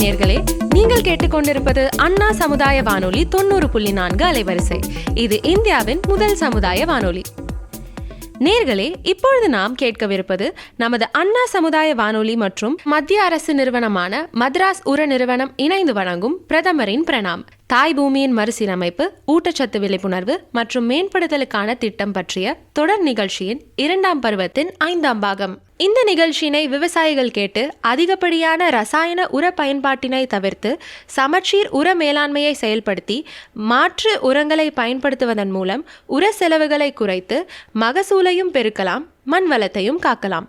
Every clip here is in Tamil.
வணக்கம் நேர்களே, நீங்கள் கேட்டுக்கொண்டிருப்பது அண்ணா சமுதாய வானொலி 90.4 அலைவரிசை. இது இந்தியாவின் முதல் சமுதாய வானொலி. நேர்களே, இப்பொழுது நாம் கேட்கவிருப்பது நமது அண்ணா சமுதாய வானொலி மற்றும் மத்திய அரசு நிறுவனமான மദ്രാസ് உர நிறுவனம் இணைந்து வழங்கும் பிரதமரின் பிரணாம், தாய் பூமியின் மறுசீரமைப்பு, ஊட்டச்சத்து விழிப்புணர்வு மற்றும் மேம்படுத்தலுக்கான திட்டம் பற்றிய தொடர் நிகழ்ச்சியின் 2ஆம் பருவத்தின் 5ஆம் பாகம். இந்த நிகழ்ச்சியினை விவசாயிகள் கேட்டு அதிகப்படியான ரசாயன உர பயன்பாட்டினை தவிர்த்து சமச்சீர் உர மேலாண்மையை செயல்படுத்தி மாற்று உரங்களை பயன்படுத்துவதன் மூலம் உர செலவுகளை குறைத்து மகசூலையும் பெருக்கலாம், மண் வளத்தையும் காக்கலாம்.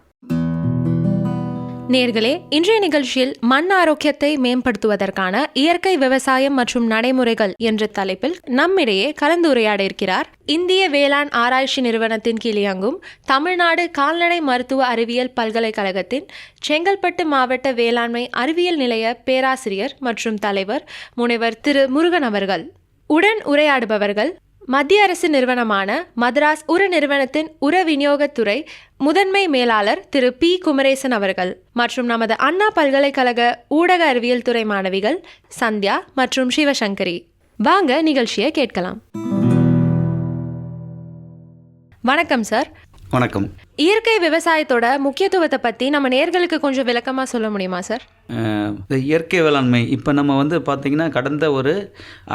நேர்களே, இன்றைய நிகழ்ச்சியில் மண் ஆரோக்கியத்தை மேம்படுத்துவதற்கான இயற்கை விவசாயம் மற்றும் நடைமுறைகள் என்ற தலைப்பில் நம்மிடையே கலந்துரையாட இருக்கிறார் இந்திய வேளாண் ஆராய்ச்சி நிறுவனத்தின் கீழ் இயங்கும் தமிழ்நாடு கால்நடை மருத்துவ அறிவியல் பல்கலைக்கழகத்தின் செங்கல்பட்டு மாவட்ட வேளாண்மை அறிவியல் நிலைய பேராசிரியர் மற்றும் தலைவர் முனைவர் திரு முருகன் அவர்கள். உடன் உரையாடுபவர்கள் மத்திய அரசு நிறுவனமான மദ്രാസ് உர நிறுவனத்தின் உர விநியோகத்துறை முதன்மை மேலாளர் திரு பி குமரேசன் அவர்கள் மற்றும் நமது அண்ணா பல்கலைக்கழக ஊடக அறிவியல் துறை மாணவிகள் சந்தியா மற்றும் சிவசங்கரி. வாங்க நிகழ்ச்சியை கேட்கலாம். வணக்கம் சார். வணக்கம். இயற்கை விவசாயத்தோட முக்கியத்துவத்தை பற்றி நம்ம நேயர்களுக்கு கொஞ்சம் விளக்கமாக சொல்ல முடியுமா சார்? இயற்கை வேளாண்மை இப்போ நம்ம பார்த்திங்கன்னா கடந்த ஒரு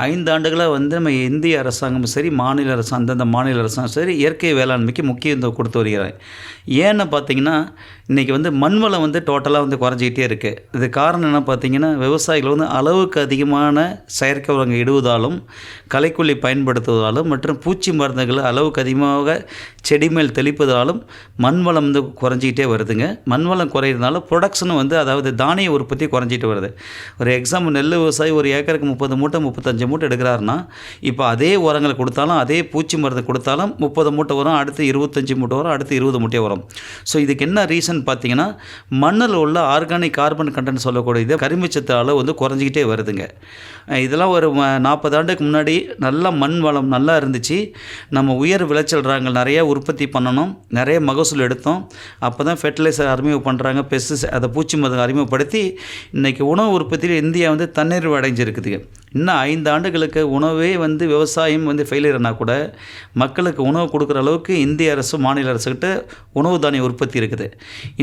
5 ஆண்டுகளாக நம்ம இந்திய அரசாங்கம் சரி, மாநில அரசாங்கம், அந்தந்த மாநில அரசாங்கம் சரி, இயற்கை வேளாண்மைக்கு முக்கியத்துவம் கொடுத்து வருகிறாங்க. ஏன்னு பார்த்திங்கன்னா இன்றைக்கி மண் வளம் டோட்டலாக குறைஞ்சிக்கிட்டே இருக்குது. இது காரணம் என்ன பார்த்திங்கன்னா, விவசாயிகள் அளவுக்கு அதிகமான செயற்கை உரங்கள் இடுவதாலும், களைக்கொல்லி பயன்படுத்துவதாலும் மற்றும் பூச்சி மருந்துகளை அளவுக்கு அதிகமாக செடி மேல் தெளிப்பதாலும் மண் வளம் குறைஞ்சிக்கிட்டே வருதுங்க. மண் வளம் குறையிறதுனால ப்ரொடக்ஷனும் அதாவது தானிய உற்பத்தி குறைஞ்சிட்டு வருது. ஒரு எக்ஸாம்பிள், நெல் விவசாயி ஒரு ஏக்கருக்கு 30 மூட்டை 35 மூட்டை எடுக்கிறாருன்னா, இப்போ அதே உரங்களை கொடுத்தாலும் அதே பூச்சி மருந்து கொடுத்தாலும் 30 மூட்டை வரும், அடுத்து 25 மூட்டை வரும், அடுத்து 20 மூட்டை வரும். ஸோ இதுக்கு என்ன ரீசன் பார்த்தீங்கன்னா, மண்ணில் உள்ள ஆர்கானிக் கார்பன் கண்டென்ட் சொல்லக்கூடியது கரிமச்சத்து அளவு குறைஞ்சிக்கிட்டே வருதுங்க. இதெல்லாம் ஒரு 40 ஆண்டுக்கு முன்னாடி நல்ல மண் வளம் நல்லா இருந்துச்சு. நம்ம உயர் விளைச்சல் ரகங்கள் நிறையா உற்பத்தி பண்ணணும், நிறைய மகசூல் எடுத்தோம். அப்போ தான் ஃபெர்டிலைசர் அறிமுகம் பண்ணுறாங்க, பெஸ்டிசைட், அதை பூச்சி மருந்து அறிமுகப்படுத்தி இன்றைக்கி உணவு உற்பத்தியில் இந்தியா தன்னிறைவு அடைஞ்சிருக்குதுங்க. இன்னும் 5 ஆண்டுகளுக்கு உணவே விவசாயம் ஃபெயிலியர்னா கூட மக்களுக்கு உணவு கொடுக்குற அளவுக்கு இந்திய அரசு, மாநில அரசுக்கிட்ட உணவு தானிய உற்பத்தி இருக்குது.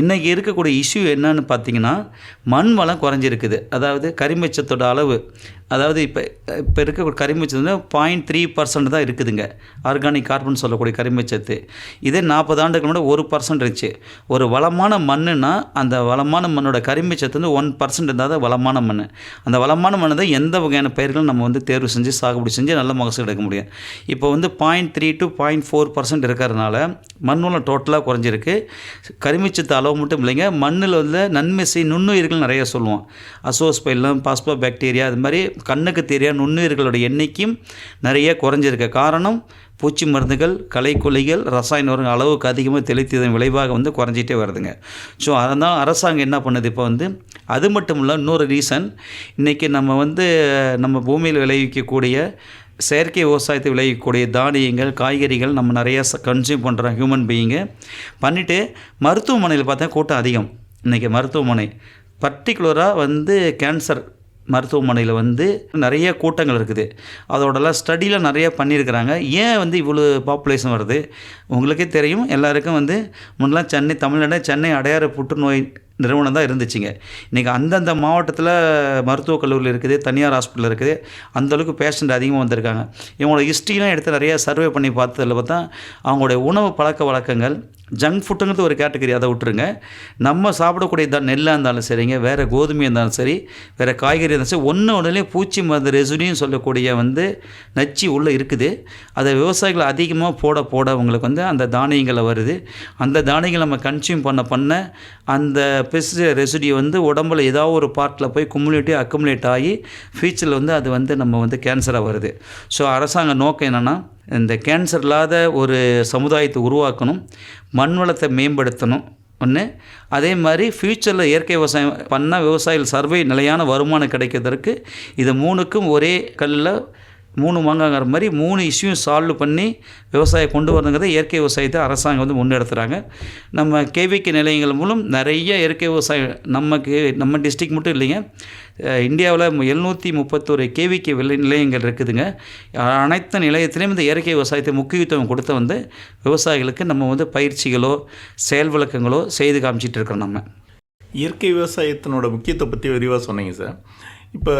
இன்றைக்கி இருக்கக்கூடிய இஷ்யூ என்னன்னு பார்த்தீங்கன்னா, மண் வளம் குறைஞ்சிருக்குது. அதாவது கரிமச்சத்தோட அளவு, அதாவது இப்போ இருக்க கரிமச்சத்து 0.3% தான் இருக்குதுங்க. ஆர்கானிக் கார்பன் சொல்லக்கூடிய கரிமச்சத்து. இதே 40 ஆண்டுக்கு முன்னாடி 1% இருந்துச்சு. ஒரு வளமான மண்ணுன்னா அந்த வளமான மண்ணோட கரிமச்சத்து 1% இருந்தால் தான் வளமான மண். அந்த வளமான மண்ணு தான் எந்த வகையான பயிர்களும் நம்ம தேர்வு செஞ்சு சாகுபடி செஞ்சு நல்ல மகசூல் எடுக்க முடியும். இப்போ 0.3 to 0.4% இருக்கிறதுனால மண் வளம் டோட்டலாக குறைஞ்சிருக்கு. கரிமச்சத்து அளவு மட்டும் இல்லைங்க, மண்ணில் நன்மை செய் நுண்ணுயிர்கள் நிறைய சொல்லுவோம். அசோஸ்பைலம், பாஸ்போ பாக்டீரியா, அது மாதிரி கண்ணுக்கு தெரியா நுண்ணுயிர்களோட எண்ணிக்கையும் நிறைய குறைஞ்சிருக்க காரணம் பூச்சி மருந்துகள், களைக்கொல்லிகள், ரசாயன உரங்கள் அளவுக்கு அதிகமாக தெளித்ததன் விளைவாக குறைஞ்சிட்டே வருதுங்க. ஸோ அதனால் அரசாங்கம் என்ன பண்ணுது, இப்போ அது மட்டும் இல்லை, இன்னொரு ரீசன், இன்றைக்கி நம்ம நம்ம பூமியில் விளைவிக்கக்கூடிய செயற்கை விவசாயத்தை விளைவிக்கக்கூடிய தானியங்கள், காய்கறிகள் நம்ம நிறையா கன்சியூம் பண்ணுறோம் ஹியூமன் பீயிங்கு பண்ணிவிட்டு மருத்துவமனையில் பார்த்தா கூட்டம் அதிகம். இன்றைக்கி மருத்துவமனை பர்டிகுலராக கேன்சர் மருத்துவமனையில் நிறைய கூட்டங்கள் இருக்குது. அதோடலாம் ஸ்டடியில் நிறையா பண்ணியிருக்கிறாங்க. ஏன் இவ்வளோ பாப்புலேஷன் வருது உங்களுக்கே தெரியும். எல்லாருக்கும் முன்னெல்லாம் தமிழ்நாடு சென்னை அடையாறு புற்றுநோய் நிறுவனம் தான் இருந்துச்சுங்க. இன்றைக்கி அந்தந்த மாவட்டத்தில் மருத்துவக் கல்லூரியில் இருக்குது, தனியார் ஹாஸ்பிட்டல் இருக்குது, அந்தளவுக்கு பேஷண்ட் அதிகமாக வந்திருக்காங்க. இவங்களோட ஹிஸ்ட்ரிலாம் எடுத்து நிறையா சர்வே பண்ணி பார்த்ததில் பார்த்தா அவங்களுடைய உணவு பழக்க வழக்கங்கள், ஜங்க் ஃபுட்டுங்கிறது ஒரு கேட்டகரி, அதை விட்டுருங்க. நம்ம சாப்பிடக்கூடிய நெல்லாக இருந்தாலும் சரிங்க, வேறு கோதுமையாக இருந்தாலும் சரி, வேறு காய்கறி இருந்தாலும் சரி, ஒன்றுலேயும் பூச்சி மருந்து ரெசுடின்னு சொல்லக்கூடிய நச்சு உள்ளே இருக்குது. அதை விவசாயிகள் அதிகமாக போட அவங்களுக்கு அந்த தானியங்களை வருது. அந்த தானியங்களை நம்ம கன்சியூம் பண்ண அந்த பெஸ்டிசைட் ரெசிடி உடம்புல ஏதாவது ஒரு பார்ட்டில் போய் அக்குமுலேட் ஆகி ஃபியூச்சரில் அது நம்ம கேன்சராக வருது. ஸோ அரசாங்க நோக்கம் என்னென்னா, இந்த கேன்சர் இல்லாத ஒரு சமுதாயத்தை உருவாக்கணும், மண் வளத்தை மேம்படுத்தணும் ஒன்று. அதே மாதிரி ஃப்யூச்சரில் இயற்கை விவசாயம் பண்ணால் விவசாயிகள் நிலையான வருமானம் கிடைக்கிறதுக்கு இது 3க்கும் ஒரே கல்லில் 3 மாங்காங்கிற மாதிரி 3 இஷ்யூயும் சால்வ் பண்ணி விவசாயம் கொண்டு வரணுங்கிறத இயற்கை விவசாயத்தை அரசாங்கம் வந்து முன்னெடுத்துகிறாங்க. நம்ம கேவிகே நிலையங்கள் மூலம் நிறைய இயற்கை விவசாயம் நம்ம டிஸ்ட்ரிக்ட் மட்டும் இல்லைங்க, இந்தியாவில் 731 கேவிகே நிலையங்கள் இருக்குதுங்க. அனைத்து நிலையத்திலையும் இந்த இயற்கை விவசாயத்தை முக்கியத்துவம் கொடுத்த வந்து விவசாயிகளுக்கு நம்ம வந்து பயிற்சிகளோ செயல் விளக்கங்களோ செய்து காமிச்சிட்டு இருக்கிறோம். நம்ம இயற்கை விவசாயத்தினோட முக்கியத்தை பற்றி விரிவாக சொன்னீங்க சார். இப்போ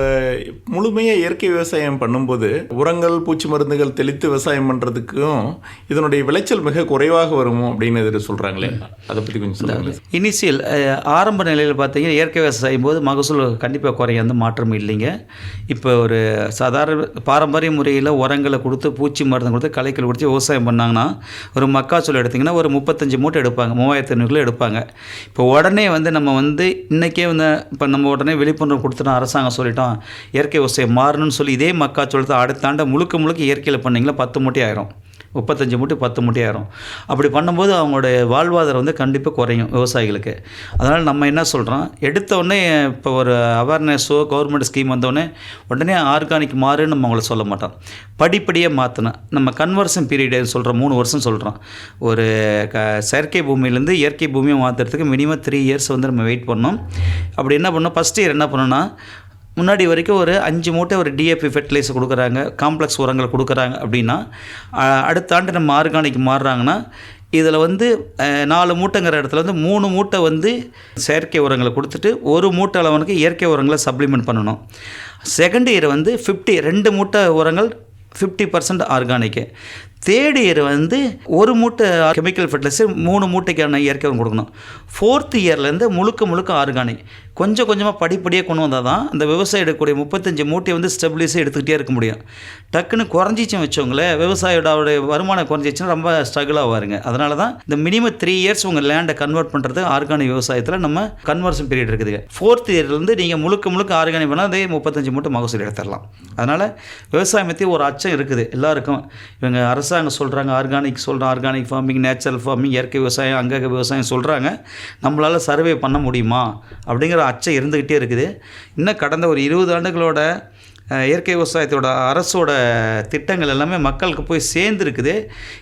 முழுமையாக இயற்கை விவசாயம் பண்ணும்போது உரங்கள் பூச்சி மருந்துகள் தெளித்து விவசாயம் பண்ணுறதுக்கும் இதனுடைய விளைச்சல் மிக குறைவாக வருமோ அப்படின்னு எதிர சொல்கிறாங்களே, அதை பற்றி கொஞ்சம் சொல்லுங்கள். இனிஷியல் ஆரம்ப நிலையில் பார்த்தீங்கன்னா இயற்கை விவசாயம் போது மகசூல் கண்டிப்பாக குறைய எந்த மாற்றமும் இல்லைங்க. இப்போ ஒரு சாதாரண பாரம்பரிய முறையில் உரங்களை கொடுத்து பூச்சி மருந்து கொடுத்து களைக்கல் கொடுத்து விவசாயம் பண்ணாங்கன்னா ஒரு மக்காச்சோளம் எடுத்திங்கன்னா ஒரு 35 மூட்டை எடுப்பாங்க, 3500 கிலோ எடுப்பாங்க. இப்போ உடனே வந்து நம்ம வந்து இன்றைக்கே வந்து இப்போ நம்ம உடனே விழிப்புணர்வு கொடுத்துட்டோம், அரசாங்கம் சொல்லிட்டோம் இயற்கை விவசாயம் மாறணும்னு சொல்லி இதே மக்காச்சோளத்தை அடுத்தாண்ட முழுக்க இயற்கையில் பண்ணிங்களா 10 மூட்டை ஆயிரும், 35 மூட்டை 10 மூட்டை ஆயிரும். அப்படி பண்ணும்போது அவங்களுடைய வாழ்வாதாரம் வந்து கண்டிப்பாக குறையும் விவசாயிகளுக்கு. அதனால் நம்ம என்ன சொல்கிறோம், எடுத்த உடனே இப்போ ஒரு அவேர்னஸோ கவர்மெண்ட் ஸ்கீம் வந்தோடனே உடனே ஆர்கானிக் மாறுன்னு நம்ம அவங்கள சொல்ல மாட்டோம். படிப்படியாக மாற்றணும். நம்ம கன்வர்ஷன் பீரியட் சொல்கிறோம், 3 வருஷம் சொல்கிறோம். ஒரு செயற்கை பூமியிலேருந்து இயற்கை பூமியை மாற்றுறதுக்கு மினிமம் 3 இயர்ஸ் வந்து நம்ம வெயிட் பண்ணோம். அப்படி என்ன பண்ணோம், ஃபஸ்ட் இயர் என்ன பண்ணோன்னா முன்னாடி வரைக்கும் ஒரு 5 மூட்டை ஒரு டிஏபி ஃபெர்டிலைசர் கொடுக்குறாங்க, காம்ப்ளெக்ஸ் உரங்கள் கொடுக்குறாங்க. அப்படின்னா அடுத்த ஆண்டு நம்ம ஆர்கானிக் மாறுறாங்கன்னா இதில் வந்து 4 மூட்டைங்கிற இடத்துல வந்து 3 மூட்டை வந்து செயற்கை உரங்களை கொடுத்துட்டு 1 மூட்டை அளவனுக்கு இயற்கை உரங்களை சப்ளிமெண்ட் பண்ணணும். செகண்ட் இயர் வந்து 2 மூட்டை உரங்கள் 50% ஆர்கானிக்கு. தேர்ட் இயர் வந்து 1 மூட்டை கெமிக்கல் ஃபெர்டிலைசர் 3 மூட்டைக்கான இயற்கை உரம் கொடுக்கணும். ஃபோர்த் இயர்லேருந்து முழுக்க ஆர்கானிக் கொஞ்சம் கொஞ்சமாக படிப்படியாக கொண்டு வந்தால் தான் அந்த விவசாயம் எடுக்கக்கூடிய 35 மூட்டையை வந்து ஸ்டெபிலைஸாக எடுத்துக்கிட்டே இருக்க முடியும். டக்குன்னு குறைஞ்சிச்சுன்னு வச்சவங்களே விவசாயியோட வருமானம் குறைஞ்சிச்சுன்னா ரொம்ப ஸ்ட்ரகிள் ஆவாருங்க. அதனால தான் இந்த மினிமம் 3 இயர்ஸ் உங்கள் லேண்டை கன்வெர்ட் பண்ணுறது ஆர்கானிக் விவசாயத்தில் நம்ம கன்வர்ஷன் பீரியட் இருக்குதுங்க. ஃபோர்த் இயர்லேருந்து நீங்கள் முழுக்க ஆர்கானிக் பண்ணால் அதே 35 மூட்டை மகசூல் எடுத்துடலாம். அதனால் விவசாயம் பற்றி ஒரு அச்சம் இருக்குது எல்லாருக்கும். இவங்க அரசாங்கம் சொல்கிறாங்க ஆர்கானிக் ஃபார்மிங், நேச்சுரல் ஃபார்மிங், இயற்கை விவசாயம், அங்கக விவசாயம் சொல்கிறாங்க. நம்மளால் சர்வே பண்ண முடியுமா அப்படிங்கிற அச்சம் இருந்துக்கிட்டே இருக்குது. இன்னும் கடந்த ஒரு 20 ஆண்டுகளோட இயற்கை விவசாயத்தோட அரசோட திட்டங்கள் எல்லாமே மக்களுக்கு போய் சேர்ந்துருக்குது.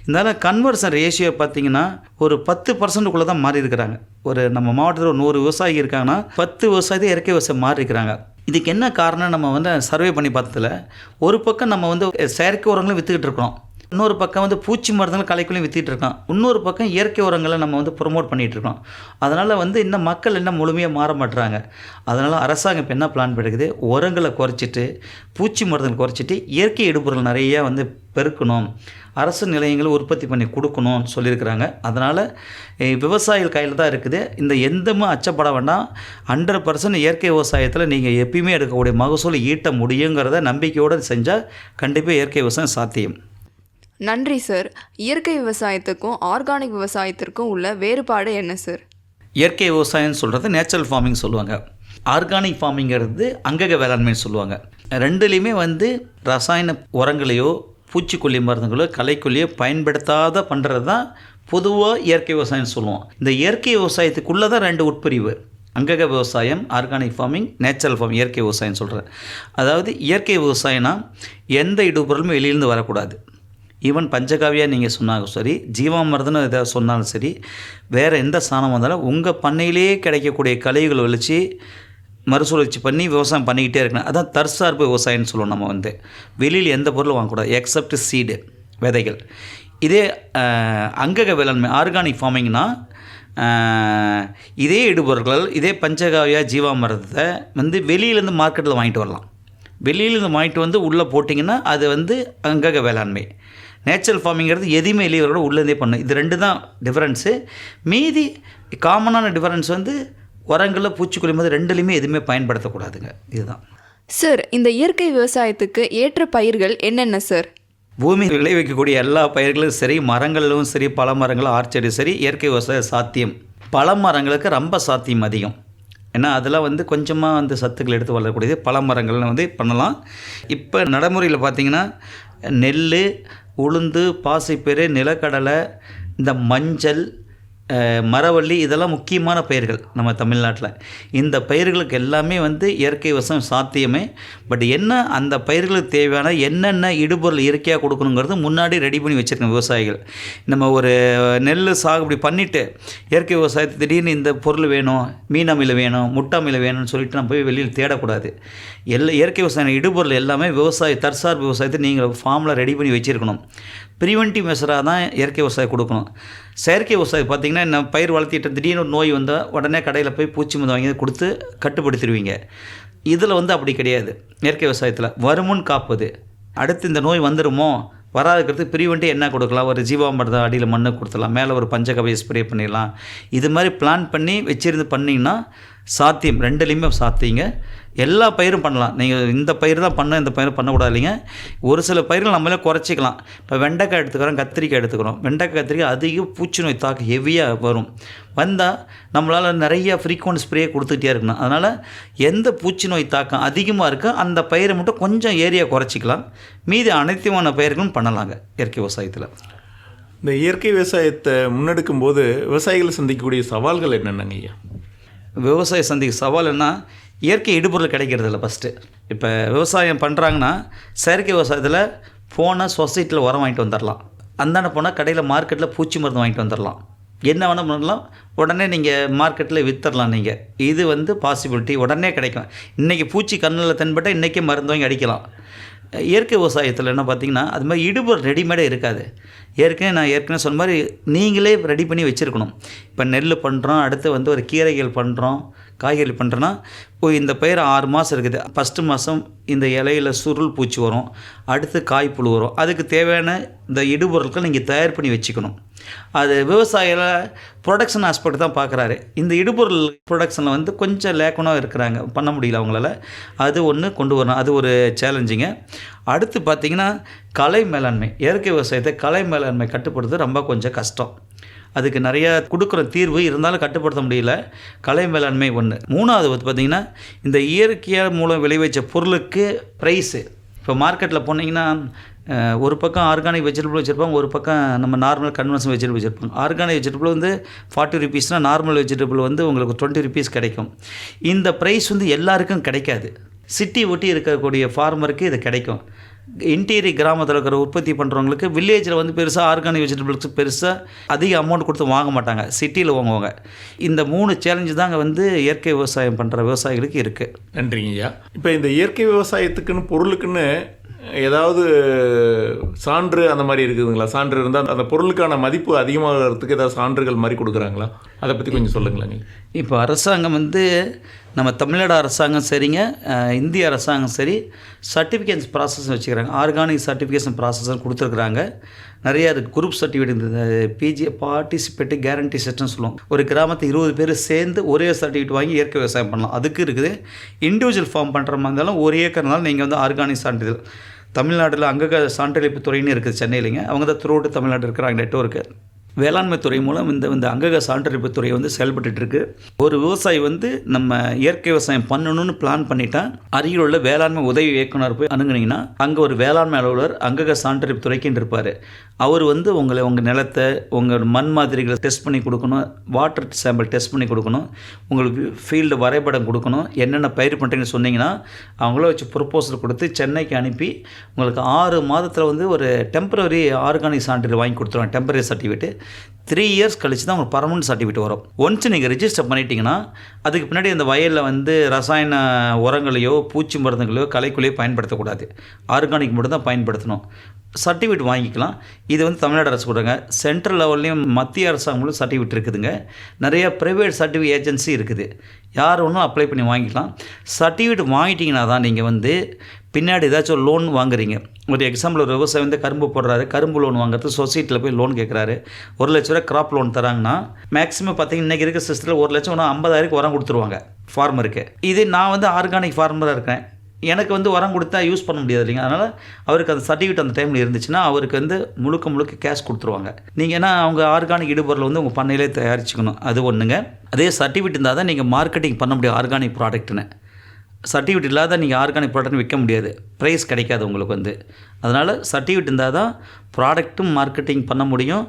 இருந்தாலும் கன்வர்ஷன் ரேஷியோ பார்த்திங்கன்னா ஒரு 10% தான் மாறி இருக்கிறாங்க. ஒரு நம்ம மாவட்டத்தில் ஒரு 100 விவசாயி இருக்காங்கன்னா 10 விவசாயத்தை இயற்கை விவசாயம் மாறி இருக்கிறாங்க. இதுக்கு என்ன காரணம், நம்ம வந்து சர்வே பண்ணி பார்த்ததில் ஒரு பக்கம் நம்ம வந்து செயற்கை உரங்களும் விற்றுக்கிட்டு இருக்கிறோம், இன்னொரு பக்கம் வந்து பூச்சி மருந்துகள் களைக்குள்ளையும் விற்றிட்டு இருக்கோம், இன்னொரு பக்கம் இயற்கை உரங்களை நம்ம வந்து ப்ரொமோட் பண்ணிகிட்டு இருக்கோம். அதனால் வந்து இன்னும் மக்கள் என்ன முழுமையாக மாற மாட்டுறாங்க. அதனால் அரசாங்கம் இப்போ என்ன பிளான் பண்ணிருக்குது, உரங்களை குறைச்சிட்டு பூச்சி மருந்துகள் குறைச்சிட்டு இயற்கை இடுபொருள் நிறையா வந்து பெருக்கணும், அரசு நிலையங்களை உற்பத்தி பண்ணி கொடுக்கணும்னு சொல்லியிருக்கிறாங்க. அதனால் விவசாயிகள் கையில் தான் இருக்குது. இந்த எந்தமும் அச்சப்பட வேண்டாம். 100% இயற்கை விவசாயத்தில் நீங்கள் எப்பயுமே எடுக்கக்கூடிய மகசூலை ஈட்ட முடியுங்கிறத நம்பிக்கையோடு செஞ்சால் கண்டிப்பாக இயற்கை விவசாயம் சாத்தியம். நன்றி சார். இயற்கை விவசாயத்துக்கும் ஆர்கானிக் விவசாயத்திற்கும் உள்ள வேறுபாடு என்ன சார்? இயற்கை விவசாயம்னு சொல்கிறது நேச்சுரல் ஃபார்மிங் சொல்லுவாங்க, ஆர்கானிக் ஃபார்மிங்கிறது அங்கக வேளாண்மைன்னு சொல்லுவாங்க. ரெண்டுலேயுமே வந்து ரசாயன உரங்களையோ பூச்சிக்கொல்லி மருந்துகளோ களைக்கொல்லியோ பயன்படுத்தாத பண்ணுறது தான் பொதுவாக இயற்கை விவசாயம்னு சொல்லுவோம். இந்த இயற்கை விவசாயத்துக்குள்ளே தான் 2 உட்பிரிவு, அங்கக விவசாயம், ஆர்கானிக் ஃபார்மிங், நேச்சுரல் ஃபார்மிங். இயற்கை விவசாயம் சொல்கிறேன். அதாவது இயற்கை விவசாயம்னா எந்த இடுபொருளும் வெளியிலேருந்து வரக்கூடாது. ஈவன் பஞ்சகாவியாக நீங்கள் சொன்னாலும் சரி, ஜீவாமிர்தம்னு எதாவது சொன்னாலும் சரி, வேறு எந்த சாணம் வந்தாலும் உங்கள் பண்ணையிலே கிடைக்கக்கூடிய கழிவுகளை வச்சு மறுசுழற்சி பண்ணி விவசாயம் பண்ணிக்கிட்டே இருக்கணும். அதான் தற்சார்பு விவசாயம்னு சொல்லுவோம். நம்ம வந்து வெளியில் எந்த பொருளும் வாங்கக்கூடாது எக்ஸப்ட் சீடு, விதைகள். இதே அங்கக வேளாண்மை ஆர்கானிக் ஃபார்மிங்னா இதே இடுபொருட்கள், இதே பஞ்சகாவியா ஜீவாமிர்தத்தை வந்து வெளியிலேருந்து மார்க்கெட்டில் வாங்கிட்டு வரலாம். வெளியிலேருந்து வாங்கிட்டு வந்து உள்ளே போட்டிங்கன்னா அது வந்து அங்கக வேளாண்மை. நேச்சுரல் ஃபார்மிங்கிறது எதுவுமே இல்லையோட உள்ளேருந்தே பண்ணும். இது 2 தான் டிஃப்ரென்ஸு. மீதி காமனான டிஃப்ரென்ஸ் வந்து உரங்களில் பூச்சிக்கொல்லி மாதிரி 2லையுமே எதுவுமே பயன்படுத்தக்கூடாதுங்க. இதுதான் சார். இந்த இயற்கை விவசாயத்துக்கு ஏற்ற பயிர்கள் என்னென்ன சார்? பூமி விளைவிக்கக்கூடிய எல்லா பயிர்களும் சரி, மரங்களும் சரி, பல மரங்களும் ஆர்ச்சரி சரி, இயற்கை விவசாயம் சாத்தியம். பல மரங்களுக்கு ரொம்ப சாத்தியம் அதிகம். ஏன்னா அதெல்லாம் வந்து கொஞ்சமாக வந்து சத்துக்கள் எடுத்து வளரக்கூடியது. பல மரங்கள் வந்து பண்ணலாம். இப்போ நடைமுறையில் பார்த்திங்கன்னா நெல், உளுந்து, பாசிப்பயிறு, நிலக்கடலை, இந்த மஞ்சள், மரவள்ளி இதெல்லாம் முக்கியமான பயிர்கள் நம்ம தமிழ்நாட்டில். இந்த பயிர்களுக்கு எல்லாமே வந்து இயற்கை விவசாயம் சாத்தியமே. பட் என்ன அந்த பயிர்களுக்கு தேவையான என்னென்ன இடுபொருள் இயற்கையாக கொடுக்கணுங்கிறது முன்னாடி ரெடி பண்ணி வச்சுருக்கோம் விவசாயிகள். நம்ம ஒரு நெல் சாகுபடி பண்ணிவிட்டு இயற்கை விவசாயத்தை திடீர்னு இந்த பொருள் வேணும், மீன் அமில வேணும், முட்டை அமில வேணும்னு சொல்லிட்டு நம்ம போய் வெளியில் தேடக்கூடாது. இயற்கை விவசாயம் இடுபொருள் எல்லாமே தற்சார்பு விவசாயத்தை நீங்கள் ஃபார்மில் ரெடி பண்ணி வச்சுருக்கணும். ப்ரிவென்டிவ் மெஷராக தான் இயற்கை விவசாயம் கொடுக்கணும். செயற்கை விவசாயம் பார்த்திங்கன்னா என்ன, பயிர் வளர்த்திட்டு திடீர்னு ஒரு நோய் வந்தால் உடனே கடையில் போய் பூச்சி மருந்து வாங்கி கொடுத்து கட்டுப்படுத்திடுவீங்க. இதில் வந்து அப்படி கிடையாது. இயற்கை விவசாயத்தில் வருமுன் காப்பது, அடுத்து இந்த நோய் வந்துடுமோ வராதுக்கிறதுக்கு ப்ரிவென்ட்டிவ் என்ன கொடுக்கலாம், ஒரு ஜீவாமிர்தம் அடியில் மண்ணு கொடுத்துடலாம், மேலே ஒரு பஞ்சகவியை ஸ்ப்ரே பண்ணிடலாம். இது மாதிரி பிளான் பண்ணி வச்சுருந்து பண்ணிங்கன்னா சாத்தியம், ரெண்டுலேயுமே சாத்தியங்க. எல்லா பயிரும் பண்ணலாம். நீங்கள் இந்த பயிர் தான் இந்த பயிர் பண்ணக்கூடாது இல்லைங்க. ஒரு சில பயிர்கள் நம்மளே குறைச்சிக்கலாம். இப்போ வெண்டைக்காய் எடுத்துக்கிறோம், கத்திரிக்காய் எடுத்துக்கிறோம். வெண்டைக்காய் கத்திரிக்காய் அதிக பூச்சி நோய் தாக்கம் ஹெவியாக வந்தால் நம்மளால் நிறைய ஃப்ரீக்வெண்ட் ஸ்ப்ரே கொடுத்துக்கிட்டே இருக்கணும். அதனால் எந்த பூச்சி நோய் தாக்கம் அதிகமாக இருக்கோ அந்த பயிரை மட்டும் கொஞ்சம் ஏரியா குறைச்சிக்கலாம். மீதி அனைத்துமான பயிர்களும் பண்ணலாங்க இயற்கை விவசாயத்தில். இந்த இயற்கை விவசாயத்தை முன்னெடுக்கும் போது விவசாயிகள் சந்திக்கக்கூடிய சவால்கள் என்னென்னங்க ஐயா? விவசாய சந்திக்க சவால் என்ன, இயற்கை இடுபொருள் கிடைக்கிறது இல்லை. ஃபஸ்ட்டு இப்போ விவசாயம் பண்ணுறாங்கன்னா செயற்கை விவசாயத்தில் போனால் சொசைட்டியில் உரம் வாங்கிட்டு வந்துடலாம், அந்தாண்ட போனால் கடையில் மார்க்கெட்டில் பூச்சி மருந்து வாங்கிட்டு வந்துடலாம், என்ன வேணால் பண்ணலாம், உடனே நீங்கள் மார்க்கெட்டில் விற்றுடலாம். நீங்கள் இது வந்து பாசிபிலிட்டி உடனே கிடைக்கும். இன்றைக்கி பூச்சி கண்ணில் தென்பட்டால் இன்றைக்கே மருந்து வாங்கி அடிக்கலாம். இயற்கை விவசாயத்தில் என்ன பார்த்திங்கன்னா அது மாதிரி இடுபொருள் ரெடிமேடே இருக்காது. நான் ஏற்கனவே சொன்ன மாதிரி நீங்களே ரெடி பண்ணி வச்சுருக்கணும். இப்போ நெல் பண்ணுறோம், அடுத்து வந்து ஒரு கீரைகள் பண்ணுறோம், காய்கறி பண்ணுறோன்னா இந்த பயிர் 6 மாதம் இருக்குது. ஃபஸ்ட்டு மாதம் இந்த இலையில் சுருள் பூச்சி வரும், அடுத்து காய்ப்புழு வரும். அதுக்கு தேவையான இந்த இடுபொருட்கள் நீங்கள் தயார் பண்ணி வச்சுக்கணும். அது விவசாயியில் ப்ரொடக்ஷன் ஆஸ்பெக்ட் தான் பார்க்குறாரு. இந்த இடுபொருள் ப்ரொடக்ஷனில் வந்து கொஞ்சம் லேக்கனாக இருக்கிறாங்க, பண்ண முடியல அவங்களால. அது ஒன்று கொண்டு வரணும், அது ஒரு சேலஞ்சிங்க. அடுத்து பார்த்திங்கன்னா கலை மேலாண்மை. இயற்கை விவசாயத்தை கலை மேலாண்மை கட்டுப்படுத்துறது ரொம்ப கொஞ்சம் கஷ்டம். அதுக்கு நிறையா கொடுக்குற தீர்வு இருந்தாலும் கட்டுப்படுத்த முடியல. கலை மேலாண்மை ஒன்று. 3வது வந்து பார்த்திங்கன்னா இந்த இயற்கையாக மூலம் விளைவிச்ச பொருளுக்கு ப்ரைஸு. இப்போ மார்க்கெட்டில் போனீங்கன்னா ஒரு பக்கம் ஆர்கானிக் வெஜிடபிள் வச்சுருப்பாங்க, ஒரு பக்கம் நம்ம நார்மல் கன்வென்ஷனல் வெஜிடபிள் வச்சுருப்பாங்க. ஆர்கானிக் வெஜிடபிள் வந்து 40 ரூபீஸ்னால் நார்மல் வெஜிடபிள் வந்து உங்களுக்கு 20 ரூபீஸ் கிடைக்கும். இந்த ப்ரைஸ் வந்து எல்லாருக்கும் கிடைக்காது. சிட்டி ஒட்டி இருக்கக்கூடிய ஃபார்மருக்கு இது கிடைக்கும். இன்டீரியர் கிராமத்தில் இருக்கிற உற்பத்தி பண்ணுறவங்களுக்கு வில்லேஜில் வந்து பெருசாக ஆர்கானிக் வெஜிடபிள்ஸ் பெருசாக அதிக அமௌண்ட் கொடுத்து வாங்க மாட்டாங்க, சிட்டியில் வாங்குவாங்க. இந்த 3 சேலஞ்சு தாங்க வந்து இயற்கை விவசாயம் பண்ணுற விவசாயிகளுக்கு இருக்குது. நன்றிங்க ஐயா. இப்போ இந்த இயற்கை விவசாயத்துக்குன்னு பொருளுக்குன்னு ஏதாவது சான்று அந்த மாதிரி இருக்குதுங்களா? சான்று இருந்தால் அந்த பொருளுக்கான மதிப்பு அதிகமாகிறதுக்கு ஏதாவது சான்றுகள் மாதிரி கொடுக்குறாங்களா? அதை பற்றி கொஞ்சம் சொல்லுங்களேங்க. இப்போ அரசாங்கம் வந்து நம்ம தமிழ்நாடு அரசாங்கம் சரிங்க, இந்திய அரசாங்கம் சரி, சர்டிஃபிகேஷன் ப்ராசஸ் வச்சுக்கிறாங்க. ஆர்கானிக் சர்டிஃபிகேஷன் ப்ராசஸ் கொடுத்துருக்குறாங்க. நிறையா அதுக்கு குரூப் சர்டிஃபிகேட் இருந்தது, பிஜி பார்ட்டிசிபேட்டு கேரண்டி செட்னு சொல்லுவோம். ஒரு கிராமத்தை 20 பேர் சேர்ந்து ஒரே சர்டிஃபிகேட் வாங்கி இயற்கை விவசாயம் பண்ணலாம். அதுக்கு இருக்குது. இண்டிவிஜுவல் ஃபார்ம் பண்ணுற மாதிரி இருந்தாலும் ஒரு ஏக்கர்னாலும் நீங்கள் வந்து ஆர்கானிக் சான்றிதழ் தமிழ்நாட்டில் அங்கக சான்றளிப்பு துறைன்னு இருக்குது சென்னையிலைங்க. அவங்க தான் த்ரூ அவுட் தமிழ்நாடு இருக்கிறாங்க நெட்வொர்க்கு. வேளாண்மை துறை மூலம் இந்த அங்கக சான்றளிப்பு துறை வந்து செயல்பட்டுருக்கு. ஒரு விவசாயி வந்து நம்ம இயற்கை விவசாயம் பண்ணணும்னு பிளான் பண்ணிட்டா அருகில் உள்ள வேளாண்மை உதவி இயக்குனர் போய் அணுகுனீங்கன்னா அங்கே ஒரு வேளாண்மை அலுவலர் அங்கக சான்றளிப்பு துறைக்குன்னு இருப்பார். அவர் வந்து உங்கள் நிலத்தை, உங்கள் மண் மாதிரிகளை டெஸ்ட் பண்ணி கொடுக்கணும், வாட்டர் சாம்பிள் டெஸ்ட் பண்ணி கொடுக்கணும், உங்களுக்கு ஃபீல்டு வரைபடம் கொடுக்கணும், என்னென்ன பயிர் பண்ணுறீங்கன்னு சொன்னீங்கன்னா அவங்கள வச்சு ப்ரொப்போசல் கொடுத்து சென்னைக்கு அனுப்பி உங்களுக்கு 6 மாதத்தில் வந்து ஒரு டெம்பரரி ஆர்கானிக் சான்றிதழ் வாங்கி கொடுத்துருவாங்க. டெம்பரரி சர்டிஃபிகேட்டு 3 இயர்ஸ் கழிச்சு தான் உங்களுக்கு பர்மனன்ட் சர்டிஃபிகேட் வரும். ஒன்ஸ் நீங்கள் ரிஜிஸ்டர் பண்ணிட்டீங்கன்னா அதுக்கு பின்னாடி அந்த வயலில் வந்து ரசாயன உரங்களையோ பூச்சி மருந்துகளையோ களைக்குள்ளையோ பயன்படுத்தக்கூடாது. ஆர்கானிக் மட்டும் தான் பயன்படுத்தணும். சர்டிஃபிகேட் வாங்கிக்கலாம். இது வந்து தமிழ்நாடு அரசு கொடுங்க. சென்ட்ரல் லெவல்லையும் மத்திய அரசாங்கங்களும் சர்டிஃபிகேட் இருக்குதுங்க. நிறைய ப்ரைவேட் சர்டிஃபிகேட் ஏஜென்சி இருக்குது. யார் ஒன்றும் அப்ளை பண்ணி வாங்கிக்கலாம். சர்டிஃபிகேட் வாங்கிட்டீங்கன்னா தான் நீங்கள் வந்து பின்னாடி ஏதாச்சும் ஒரு லோன் வாங்குறீங்க. ஒரு எக்ஸாம்பிள், ஒரு விவசாயி வந்து கரும்பு போடுறாரு, கரும்பு லோன் வாங்குறது சொசைட்டியில் போய் லோன் கேட்குறாரு. 1 லட்ச ரூபா கிராப் லோன் தராங்கன்னா மேக்ஸிமம் பார்த்தீங்கன்னா இன்றைக்கி இருக்க சிஸ்டத்தில் 1 லட்சம் 50,000 உரம் கொடுத்துருவாங்க ஃபார்மருக்கு. இது நான் வந்து ஆர்கானிக் ஃபார்மராக இருக்கேன், எனக்கு வந்து உரம் கொடுத்தா யூஸ் பண்ண முடியாது இல்லைங்க. அதனால் அவருக்கு அந்த சர்டிஃபிகேட் அந்த டைமில் இருந்துச்சுன்னா அவருக்கு வந்து முழுக்க கேஷ் கொடுத்துருவாங்க. நீங்கள் ஏன்னா அவங்க ஆர்கானிக் இடுபொருள் வந்து உங்கள் பண்ணையிலே தயாரிச்சுக்கணும். அது ஒன்றுங்க. அதே சர்டிஃபிகேட் இருந்தால் தான் நீங்கள் மார்க்கெட்டிங் பண்ண முடியும் ஆர்கானிக் ப்ராடக்ட்னு. சர்டிஃபிகேட் இல்லாத நீங்கள் ஆர்கானிக் ப்ராடக்ட் விற்க முடியாது, ப்ரைஸ் கிடைக்காது உங்களுக்கு வந்து. அதனால் சர்டிஃபிகேட் இருந்தால் தான் ப்ராடக்ட்டும் மார்க்கெட்டிங் பண்ண முடியும்,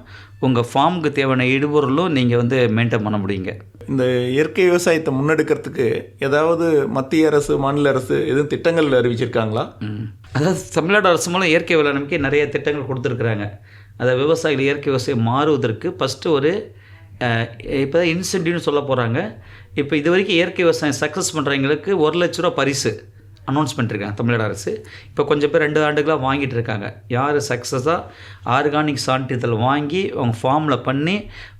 உங்கள் ஃபார்முக்கு தேவையான இடுபொருளும் நீங்கள் வந்து மெயின்டைன் பண்ண முடியுங்க. இந்த இயற்கை விவசாயத்தை முன்னெடுக்கிறதுக்கு ஏதாவது மத்திய அரசு மாநில அரசு எதுவும் திட்டங்கள் அறிவிச்சிருக்காங்களா? அதாவது தமிழ்நாடு அரசு மூலம் இயற்கை வேளாண்மைக்கு நிறைய திட்டங்கள் கொடுத்துருக்குறாங்க. அதை விவசாயிகள் இயற்கை விவசாயம் மாறுவதற்கு ஃபஸ்ட்டு ஒரு இப்போ தான் இன்சென்டிவ்னு சொல்ல போகிறாங்க. இப்போ இது வரைக்கும் இயற்கை விவசாயம் சக்ஸஸ் பண்ணுறவங்களுக்கு 1 லட்ச ரூபா பரிசு அனௌன்ஸ் பண்ணிருக்காங்க தமிழ்நாடு அரசு. இப்போ கொஞ்சம் பேர் 2 ஆண்டுகளாக வாங்கிட்டு இருக்காங்க. யார் சக்ஸஸாக ஆர்கானிக் சான்றிதழ் வாங்கி அவங்க ஃபார்மில் பண்ணி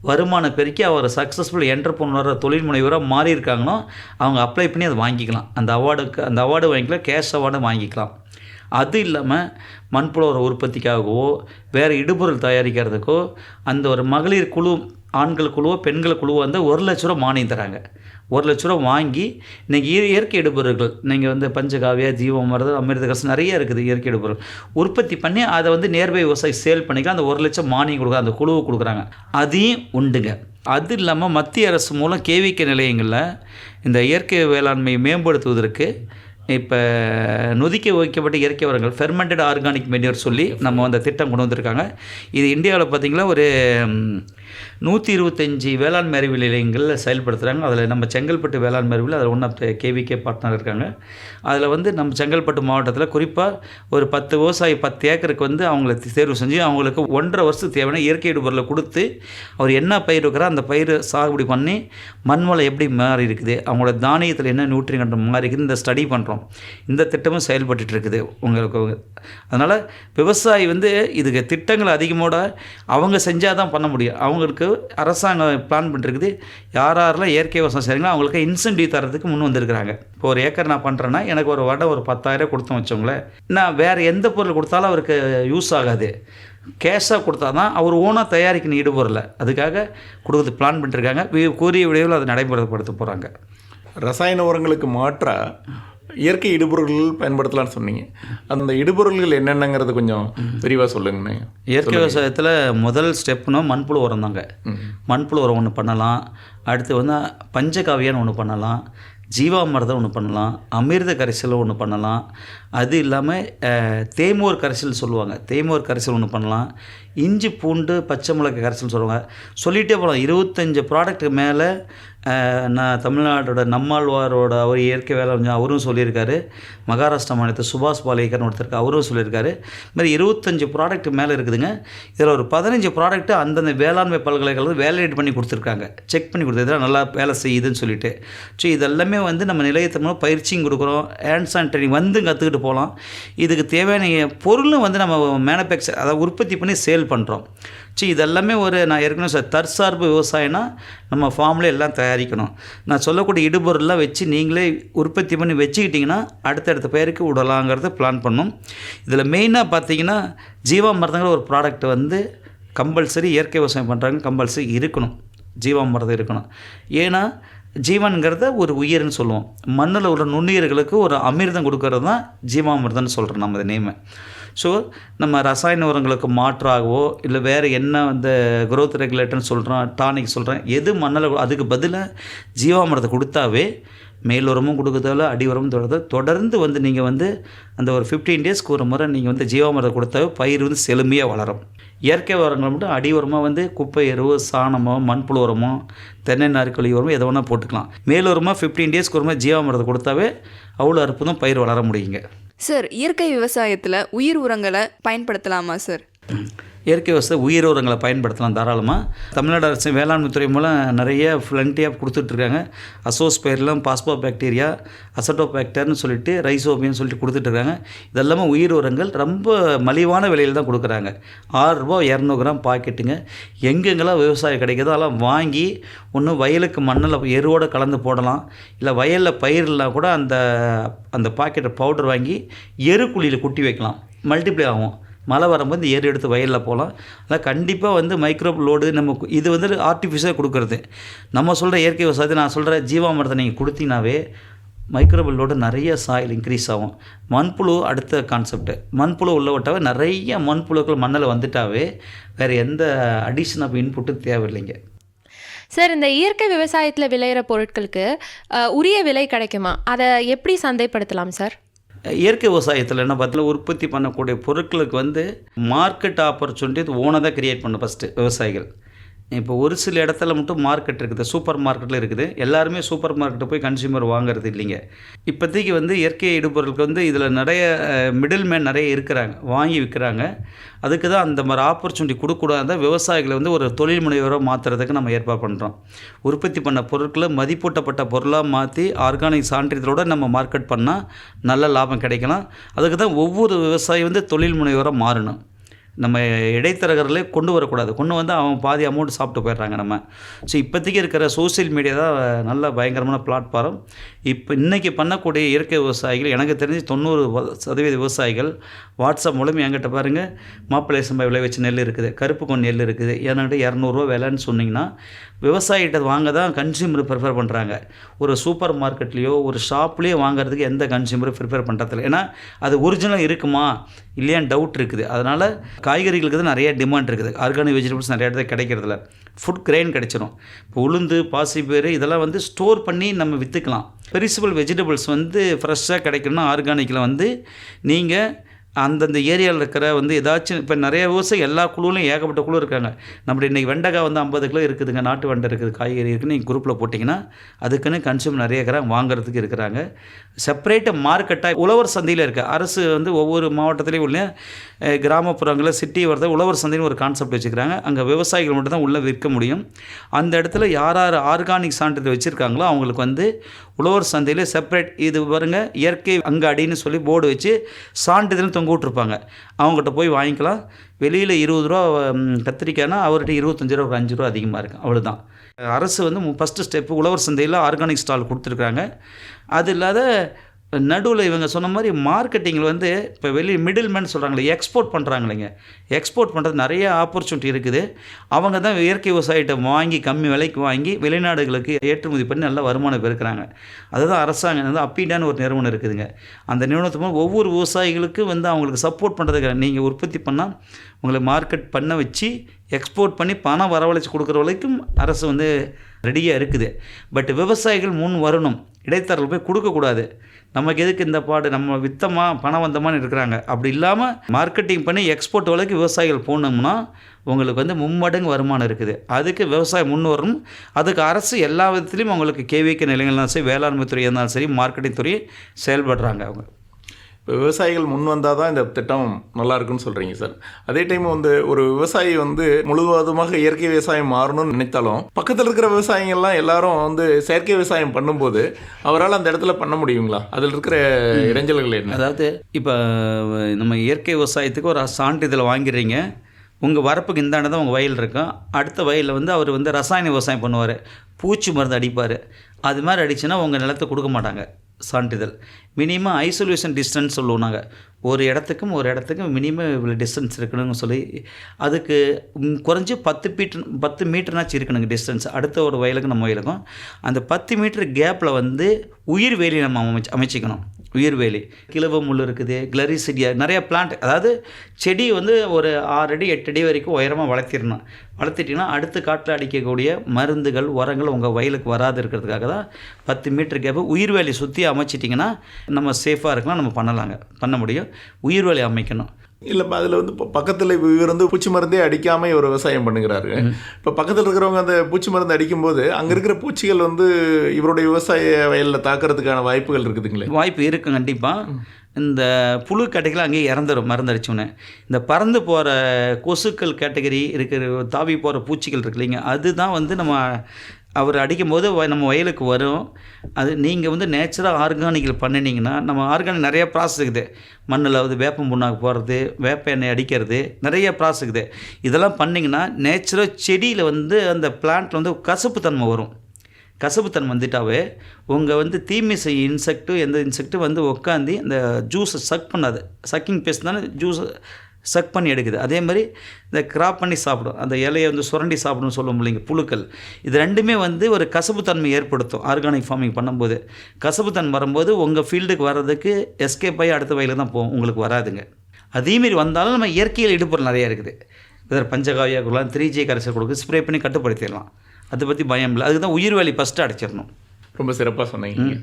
வருமானம் பெருக்கி அவர் சக்ஸஸ்ஃபுல் என்டர்பிரனர் தொழில் முனைவராக மாறி இருக்காங்களோ அவங்க அப்ளை பண்ணி அதை வாங்கிக்கலாம். அந்த அவார்டு வாங்கிக்கலாம், கேஷ் அவார்டு வாங்கிக்கலாம். அது இல்லாமல் மண்புழு உர உற்பத்திக்காகவோ வேறு இடுபொருள் தயாரிக்கிறதுக்கோ அந்த ஒரு மகளிர் குழு, ஆண்கள் குழுவோ பெண்கள் குழுவோ வந்து 1 லட்ச ரூபா மானியம் தராங்க. 1 லட்ச ரூபா வாங்கி இன்றைக்கி இயற்கை இடுபொருட்கள் நீங்கள் வந்து பஞ்சகாவியா, ஜீவாமிர்தம், அமிர்தகசம் நிறைய இருக்குது இயற்கை இடுபொருள் உற்பத்தி பண்ணி அதை வந்து நேர்பை விவசாயி சேல் பண்ணிக்கலாம். அந்த 1 லட்சம் மானியம் கொடுக்குறாங்க, அந்த குழுவை கொடுக்குறாங்க. அதையும் உண்டுங்க. அது இல்லாமல் மத்திய அரசு மூலம் கேவிகே நிலையங்களில் இந்த இயற்கை வேளாண்மையை மேம்படுத்துவதற்கு இப்போ நொதிக்க வைக்கப்பட்ட இயற்கை உரங்கள் ஃபெர்மெண்டட் ஆர்கானிக் மென்யூர் சொல்லி நம்ம அந்த திட்டம் கொண்டு வந்திருக்காங்க. இது இந்தியாவில் பார்த்திங்கன்னா ஒரு 125 வேளாண்மை அறிவியல் நிலையங்களில் செயல்படுத்துகிறாங்க. அதில் நம்ம செங்கல்பட்டு வேளாண்மை அறிவியல் அதில் ஒன் ஆஃப் கேவிகே பார்ட்னர் இருக்காங்க. அதில் வந்து நம்ம செங்கல்பட்டு மாவட்டத்தில் குறிப்பாக ஒரு 10 விவசாயி 10 ஏக்கருக்கு வந்து அவங்கள தேர்வு செஞ்சு அவங்களுக்கு 1.5 வருஷத்துக்கு தேவையான இயற்கை இடுபொருளை கொடுத்து அவர் என்ன பயிர் வைக்கிறா அந்த பயிர் சாகுபடி பண்ணி மண்வளம் எப்படி மாறி இருக்குது, அவங்களோட தானியத்தில் என்ன நியூட்ரியன்ட் மாறி இருக்குது இந்த ஸ்டடி பண்ணுறோம். இந்த திட்டமும் செயல்பட்டு இருக்குது உங்களுக்கு. அதனால் விவசாயி வந்து இதுக்கு திட்டங்கள் அதிகமோட அவங்க செஞ்சால் தான் பண்ண முடியும். அவங்களுக்கு அரசாங்கம் பிளான் பண்ணிருக்குது. யாரெல்லாம் இயற்கை விவசாயம் செய்கிறாங்களோ அவங்களுக்கு இன்சென்டிவ் தரத்துக்கு முன் வந்திருக்கிறாங்க. இப்போ 1 ஏக்கர் நான் பண்ணுறேன்னா எனக்கு ஒரு வருடம் ஒரு 10,000 கொடுத்தோம் வச்சோங்களேன். நான் வேறு எந்த பொருள் கொடுத்தாலும் அவருக்கு யூஸ் ஆகாது, கேஷாக கொடுத்தா தான் அவர் ஓனாக தயாரிக்கணும் இடுபொருளை. அதுக்காக கொடுக்குறது பிளான் பண்ணிருக்காங்க. கூறிய விடைவில் அதை நடைமுறைப்படுத்த போகிறாங்க. ரசாயன உரங்களுக்கு மாற்றாக இயற்கை இடுபொருள்கள் பயன்படுத்தலாம்னு சொன்னீங்க. அந்த இடுபொருள்கள் என்னென்னங்கிறது கொஞ்சம் விரிவாக சொல்லுங்கண்ணே. இயற்கை விவசாயத்தில் முதல் ஸ்டெப்னா மண்புழு உரம் தாங்க. மண்புழு உரம் ஒன்று பண்ணலாம். அடுத்து வந்து பஞ்சகாவியான்னு ஒன்று பண்ணலாம், ஜீவாமிர்தம் ஒன்று பண்ணலாம், அமிர்த கரைசல் ஒன்று பண்ணலாம். அது இல்லாமல் தேமோர் கரைசல் சொல்லுவாங்க, தேமோர் கரைசல் ஒன்று பண்ணலாம். இஞ்சி பூண்டு பச்சை மிளகாய் கரைசல் சொல்லுவாங்க. சொல்லிகிட்டே போகலாம். 25 ப்ராடக்ட்டுக்கு மேலே நான் தமிழ்நாட்டோட நம்மாழ்வாரோட அவர் இயற்கை வேலை அவரும் சொல்லியிருக்காரு. மகாராஷ்டிரா மாநிலத்தில் சுபாஷ் பாலேக்கர்னு ஒருத்தருக்கு அவரும் சொல்லியிருக்காரு. இது மாதிரி 25 ப்ராடக்ட் மேலே இருக்குதுங்க. இதில் ஒரு 15 ப்ராடக்ட்டு அந்தந்த வேளாண்மை பல்கலைக்கழகம் வேலிடேட் பண்ணி கொடுத்துருக்காங்க, செக் பண்ணி கொடுத்து இதெல்லாம் நல்லா வேலை செய்யுதுன்னு சொல்லிட்டு. ஸோ இதெல்லாமே வந்து நம்ம நிலையத்தின் மூலம் பயிற்சியும் கொடுக்குறோம், ஹேண்ட்ஸ் ஆன் ட்ரைனிங் வந்து கற்றுக்கிட்டு போகலாம். இதுக்கு தேவையான பொருளும் வந்து நம்ம மேனுஃபேக்சர் அதை உற்பத்தி பண்ணி சேல் பண்ணுறோம். ஸோ இதெல்லாமே ஒரு நான் ஏற்கனவே தற்சார்பு விவசாயம்னா நம்ம ஃபார்மில் எல்லாம் தயாரிக்கணும். நான் சொல்லக்கூடிய இடுபொருள்லாம் வச்சு நீங்களே உற்பத்தி பண்ணி வச்சுக்கிட்டிங்கன்னா அடுத்தடுத்த பயிருக்கு விடலாங்கிறத பிளான் பண்ணணும். இதில் மெயினாக பார்த்தீங்கன்னா ஜீவாமிர்தங்கிற ஒரு ப்ராடக்ட் வந்து கம்பல்சரி இயற்கை விவசாயம் பண்ணுறாங்க, கம்பல்சரி இருக்கணும், ஜீவாமிர்தம் இருக்கணும். ஏன்னா ஜீவன்கிறத ஒரு உயிர்னு சொல்லுவோம். மண்ணில் உள்ள நுண்ணுயிர்களுக்கு ஒரு அமிர்தம் கொடுக்கறது தான் ஜீவாமிர்தம்னு சொல்கிறோம் நம்ம நேமை. ஸோ நம்ம ரசாயன உரங்களுக்கு மாற்றாகவோ இல்லை வேறு என்ன அந்த க்ரோத் ரெகுலேட்டர்னு சொல்கிறோம், டானிக் சொல்கிறேன், எது மண்ணில் அதுக்கு பதிலாக ஜீவாமிர்தத்தை கொடுத்தாவே மேல் உரமும் கொடுக்குறதால அடி உரமும் தொடர்ந்து வந்து நீங்கள் வந்து அந்த ஒரு 15 டேஸ்க்கு ஒரு முறை நீங்கள் வந்து ஜீவாமிர்தம் கொடுத்தாவே பயிர் வந்து செழுமையாக வளரும். இயற்கை உரங்களை மட்டும் அடி உரமாக வந்து குப்பை எருவு, சாணமோ, மண்புழு உரமோ, தென்னை நாற்கொலி உரமோ எதை வேணால் போட்டுக்கலாம். மேல் உரமாக 15 டேஸ்க்கு ஒரு முறை ஜீவாமிர்தம் கொடுத்தாவே அவ்வளோ அற்புதம் பயிர் வளர முடியுங்க. சார், இயற்கை விவசாயத்தில் உயிர் உரங்களை பயன்படுத்தலாமா சார்? இயற்கை விவசாய உயிர் உரங்களை பயன்படுத்தலாம் தாராளமாக. தமிழ்நாடு அரசு வேளாண்மை துறை மூலம் நிறைய ஃப்ளண்டியாக கொடுத்துட்ருக்காங்க. அசோஸ்பைர்லாம் பாஸ்போ பாக்டீரியா, அசட்டோபாக்டர்னு சொல்லிட்டு ரைசோபியன்னு சொல்லிட்டு கொடுத்துட்ருக்காங்க. இதெல்லாமே உயிர் உரங்கள் ரொம்ப மலிவான விலையில் தான் கொடுக்குறாங்க. 6 ரூபா 200 கிராம் பாக்கெட்டுங்க. எங்கெங்கெல்லாம் விவசாயம் கிடைக்குதோ அதெல்லாம் வாங்கி ஒன்று வயலுக்கு மண்ணில் எருவோடு கலந்து போடலாம். இல்லை வயலில் பயிரெலாம் கூட அந்த பாக்கெட்டை பவுடர் வாங்கி எருக்குழியில் குட்டி வைக்கலாம், மல்டிப்ளை ஆகும். மழை வரும்போது இந்த ஏறு எடுத்து வயலில் போகலாம். அதான் கண்டிப்பாக வந்து மைக்ரோப் லோடு நம்ம இது வந்து ஆர்டிஃபிஷியலாக கொடுக்குறது. நம்ம சொல்கிற இயற்கை விவசாயத்தை நான் சொல்கிற ஜீவாமிர்தத்தை நீங்கள் கொடுத்தீங்கன்னாவே மைக்ரோபல் லோடு நிறைய சாயில் இன்க்ரீஸ் ஆகும். மண்புழு அடுத்த கான்செப்ட்டு. மண்புழு உள்ள விட்டாவே நிறைய மண்புழுக்கள் மண்ணில் வந்துட்டாவே வேறு எந்த அடிஷன் ஆஃப் இன்புட்டும் தேவையில்லைங்க. சார், இந்த இயற்கை விவசாயத்தில் விளையிற பொருட்களுக்கு உரிய விலை கிடைக்குமா? அதை எப்படி சந்தைப்படுத்தலாம் சார்? இயற்கை விவசாயத்தில் என்ன பார்த்தீங்கன்னா, உற்பத்தி பண்ணக்கூடிய பொருட்களுக்கு வந்து மார்க்கெட் ஆப்பர்ச்சுனிட்டி ஓனாக தான் கிரியேட் பண்ணணும் ஃபஸ்ட்டு விவசாயிகள். இப்போ ஒரு சில இடத்துல மட்டும் மார்க்கெட் இருக்குது, சூப்பர் மார்க்கெட்டில் இருக்குது. எல்லாருமே சூப்பர் மார்க்கெட்டை போய் கன்சியூமர் வாங்குறது இல்லைங்க. இப்போதைக்கு வந்து இயற்கை இடுபொருளுக்கு வந்து இதில் நிறைய மிடில் மேன் நிறைய இருக்கிறாங்க, வாங்கி விற்கிறாங்க. அதுக்கு தான் அந்த மாதிரி ஆப்பர்ச்சுனிட்டி கொடுக்கூடாத விவசாயிகளை வந்து ஒரு தொழில் முனைவராக மாற்றுறதுக்கு நம்ம ஏற்பாடு பண்ணுறோம். உற்பத்தி பண்ண பொருட்களை மதிப்பூட்டப்பட்ட பொருளாக மாற்றி ஆர்கானிக் சான்றிதழோடு நம்ம மார்க்கெட் பண்ணால் நல்ல லாபம் கிடைக்கலாம். அதுக்கு தான் ஒவ்வொரு விவசாயி வந்து தொழில் முனைவராக மாறணும். நம்ம இடைத்தரகர்களே கொண்டு வரக்கூடாது. கொண்டு வந்து அவன் பாதி அமௌண்ட் சாப்பிட்டு போயிடுறாங்க நம்ம. ஸோ இப்போதைக்கு இருக்கிற சோசியல் மீடியா தான் நல்ல பயங்கரமான பிளாட்ஃபார்ம். இப்போ இன்றைக்கி பண்ணக்கூடிய இயற்கை விவசாயிகள் எனக்கு தெரிஞ்சு 90% விவசாயிகள் வாட்ஸ்அப் மூலம் என்கிட்ட பாருங்கள், மாப்பிள்ளை சம்பா விளைவிச்ச நெல் இருக்குது, கருப்பு கொண்டு நெல் இருக்குது, என்கிட்ட 200 விலைன்னு சொன்னிங்கன்னா விவசாயிகிட்ட வாங்க தான் கன்சியூமர் ப்ரிஃபர் பண்ணுறாங்க. ஒரு சூப்பர் மார்க்கெட்லேயோ ஒரு ஷாப்லேயோ வாங்குறதுக்கு எந்த கன்சியூமரும் ப்ரிஃபர் பண்ணுறதில்ல. ஏன்னா அது ஒரிஜினல் இருக்குமா இல்லையான்னு டவுட் இருக்குது. அதனால் காய்கறிகளுக்கு தான் நிறைய டிமாண்ட் இருக்குது. ஆர்கானிக் வெஜிடபிள்ஸ் நிறைய இடத்துல கிடைக்கிறதில்ல. ஃபுட் கிரெயின் கிடைச்சிடும். இப்போ உளுந்து, பாசிப்பயிறு இதெல்லாம் வந்து ஸ்டோர் பண்ணி நம்ம விற்றுக்கலாம். பெரிசபிள் வெஜிடபிள்ஸ் வந்து ஃப்ரெஷ்ஷாக கிடைக்கணும்னா ஆர்கானிக்கில் வந்து நீங்கள் அந்தந்த ஏரியாவில் இருக்கிற வந்து ஏதாச்சும் இப்போ நிறைய விவசாயி எல்லா குழுவிலும் ஏகப்பட்ட குழு இருக்காங்க. நம்மளுடைய இன்றைக்கி வெண்டைக்காய் வந்து 50 கிலோ இருக்குதுங்க, நாட்டு வெண்டை இருக்குது, காய்கறி இருக்குதுன்னு நீங்கள் குரூப்பில் போட்டிங்கன்னா அதுக்குன்னு கன்சியூமர் நிறைய இருக்கிறாங்க, வாங்குறதுக்கு இருக்கிறாங்க. செப்பரேட்டாக மார்க்கெட்டாக உழவர் சந்தையில் இருக்குது. அரசு வந்து ஒவ்வொரு மாவட்டத்துலேயும் உள்ள கிராமப்புறங்களில் சிட்டி வரத உழவர் சந்தைன்னு ஒரு கான்செப்ட் வச்சுக்கிறாங்க. அங்கே விவசாயிகள் மட்டும் தான் உள்ளே விற்க முடியும். அந்த இடத்துல யார் யார் ஆர்கானிக் சான்றிதழ் வச்சுருக்காங்களோ அவங்களுக்கு வந்து உழவர் சந்தையில் செப்பரேட் இது பாருங்கள் இயற்கை அங்காடின்னு சொல்லி போர்டு வச்சு சான்றிதழ் தொங்க விட்ருப்பாங்க. அவங்ககிட்ட போய் வாங்கிக்கலாம். வெளியில் 20 ரூபா கத்திரிக்காய்னா அவர்கிட்ட 25 ரூபா, ஒரு 5 ரூபா அதிகமாக இருக்குது. அவ்வளோதான். அரசு வந்து ஃபஸ்ட்டு ஸ்டெப்பு உழவர் சந்தையில் ஆர்கானிக் ஸ்டால் கொடுத்துருக்குறாங்க. அது இல்லாத நடுவில் இவங்க சொன்ன மாதிரி மார்க்கெட்டிங்கில் வந்து இப்போ மிடில் மேன் சொல்கிறாங்களே, எக்ஸ்போர்ட் பண்ணுறாங்களேங்க. எக்ஸ்போர்ட் பண்ணுறது நிறைய ஆப்பர்ச்சுனிட்டி இருக்குது. அவங்க தான் இயற்கை விவசாயிட்ட வாங்கி கம்மி விலைக்கு வாங்கி வெளிநாடுகளுக்கு ஏற்றுமதி பண்ணி நல்ல வருமானம் பெருக்கிறாங்க. அதுதான் அரசாங்கம் வந்து அப்பீடான ஒரு நிறுவனம் இருக்குதுங்க. அந்த நிறுவனத்து மூலம் ஒவ்வொரு விவசாயிகளுக்கும் வந்து அவங்களுக்கு சப்போர்ட் பண்ணுறதுக்கு நீங்கள் உற்பத்தி பண்ணால் உங்களை மார்க்கெட் பண்ண வச்சு எக்ஸ்போர்ட் பண்ணி பணம் வரவழைச்சி கொடுக்குற வரைக்கும் அரசு வந்து ரெடியாக இருக்குது. பட் விவசாயிகள் முன் வரணும். இடைத்தரல் போய் கொடுக்கக்கூடாது. நமக்கு எதுக்கு இந்த பாடு, நம்ம விற்றமா பணம் வந்தமான்னு இருக்கிறாங்க. அப்படி இல்லாமல் மார்க்கெட்டிங் பண்ணி எக்ஸ்போர்ட் வரைக்கும் விவசாயிகள் போனோம்னா உங்களுக்கு வந்து மும்மடங்கு வருமானம் இருக்குது. அதுக்கு விவசாயம் முன் வரணும். அதுக்கு அரசு எல்லா விதத்துலேயும் அவங்களுக்கு கேவிக்க நிலையங்கள்னாலும் சரி, வேளாண்மை துறை இருந்தாலும் சரி, மார்க்கெட்டிங் துறை செயல்படுறாங்க. அவங்க இப்போ விவசாயிகள் முன் வந்தால் தான் இந்த திட்டம் நல்லா இருக்குன்னு சொல்கிறீங்க சார். அதே டைம் வந்து ஒரு விவசாயி வந்து முழுவதுமாக இயற்கை விவசாயம் மாறணும்னு நினைத்தாலும் பக்கத்தில் இருக்கிற விவசாயிகள்லாம் எல்லாரும் வந்து செயற்கை விவசாயம் பண்ணும்போது அவரால் அந்த இடத்துல பண்ண முடியுங்களா? அதில் இருக்கிற இடைஞ்சல்கள் என்ன? அதாவது இப்போ நம்ம இயற்கை விவசாயத்துக்கு ஒரு சான்றிதழ் வாங்கிடுறீங்க. உங்கள் வரப்புக்கு இந்தாண்ட தான் உங்கள் வயல் இருக்கும். அடுத்த வயலில் வந்து அவர் வந்து ரசாயன விவசாயம் பண்ணுவார், பூச்சி மருந்து அடிப்பார். அது மாதிரி அடிச்சுன்னா உங்கள் நிலத்தை கொடுக்க மாட்டாங்க சான்றிதழ். மினிமம் ஐசோலேஷன் டிஸ்டன்ஸ் சொல்லுவோம் நாங்கள். ஒரு இடத்துக்கும் மினிமம் இவ்வளோ டிஸ்டன்ஸ் இருக்கணும்னு சொல்லி அதுக்கு குறைஞ்சி 10 மீட்டர்னாச்சும் இருக்கணுங்க டிஸ்டன்ஸ். அடுத்த ஒரு வயலுக்கு நம்ம வயலுக்கும் அந்த 10 மீட்டர் கேப்பில் வந்து உயிர் வேலி நம்ம அமைச்சிக்கணும். உயிர் வேலி, கிழவு முள் இருக்குது, கிளரிசிடியா, நிறைய பிளான்ட், அதாவது செடி வந்து ஒரு 6 அடி 8 அடி வரைக்கும் உயரமாக வளர்த்திட்டிங்கன்னா அடுத்த காட்டில் அடிக்கக்கூடிய மருந்துகள் உரங்கள் உங்கள் வயலுக்கு வராது இருக்கிறதுக்காக தான் 10 மீட்டர் கேப்பு உயிர் வேலி சுற்றி அமைச்சிட்டிங்கன்னா நம்ம சேஃபாக இருக்கலாம், நம்ம பண்ண முடியும். உயிர் வேலி அமைக்கணும். இல்லைப்பா, அதில் வந்து இப்போ பக்கத்தில் இவர் வந்து பூச்சி மருந்தே அடிக்காமல் இவர் விவசாயம் பண்ணுகிறாரு. இப்போ பக்கத்தில் இருக்கிறவங்க அந்த பூச்சி மருந்து அடிக்கும்போது அங்கே இருக்கிற பூச்சிகள் வந்து இவருடைய விவசாய வயலில் தாக்கிறதுக்கான வாய்ப்புகள் இருக்குதுங்களே? வாய்ப்பு இருக்குது கண்டிப்பாக. இந்த புழு கேட்டகரியில் அங்கேயே இறந்துடும் மருந்து அடித்தோன்னே. இந்த பறந்து போகிற கொசுக்கள் கேட்டகரி இருக்கிற தாவி போகிற பூச்சிகள் இருக்கு இல்லைங்க, அதுதான் வந்து நம்ம அவர் அடிக்கும்போது நம்ம வயலுக்கு வரும். அது நீங்கள் வந்து நேச்சுரலாக ஆர்கானிக்கில் பண்ணினீங்கன்னா, நம்ம ஆர்கானிக் நிறைய ப்ராசஸ் இருக்குது. மண்ணில் வந்து வேப்பம் புண்ணாக்கு போடுறது, வேப்ப எண்ணெய் அடிக்கிறது, நிறைய ப்ராசஸ் இருக்குது. இதெல்லாம் பண்ணிங்கன்னா நேச்சுரல் செடியில் வந்து அந்த பிளான்ட்டில் வந்து கசப்புத்தன்மை வரும். கசப்புத்தன்மை வந்துட்டாவே உங்கள் வந்து தீமை செய்ய எந்த இன்செக்ட்டும் வந்து உட்காந்து அந்த ஜூஸை சக் பண்ணாது. சக்கிங் பேஸ்ட் தானே ஜூஸ் சக் பண்ணி எடுக்குது. அதே மாதிரி இந்த கிராப் பண்ணி சாப்பிடும், அந்த இலையை வந்து சுரண்டி சாப்பிடும்னு சொல்லுவோம் இல்லைங்க, புழுக்கள். இது ரெண்டுமே வந்து ஒரு கசப்புத்தன்மை ஏற்படுத்தும். ஆர்கானிக் ஃபார்மிங் பண்ணும்போது கசப்புத்தன்மை வரும்போது உங்கள் ஃபீல்டுக்கு வர்றதுக்கு எஸ்கேப் ஆகி அடுத்த வயலில் தான் போகும், உங்களுக்கு வராதுங்க. அதேமாரி வந்தாலும் நம்ம இயற்கையில் இடுபொருள் நிறையா இருக்குது. இதில் பஞ்சகாவியா கொடுக்கலாம், 3G கரைசல் கொடுக்கு ஸ்ப்ரே பண்ணி கட்டுப்படுத்திடலாம். அதை பற்றி பயம் இல்லை. அதுக்கு தான் உயிர் வேலி ஃபஸ்ட்டு அடைச்சிடணும். ரொம்ப சிறப்பாக சொன்னீங்க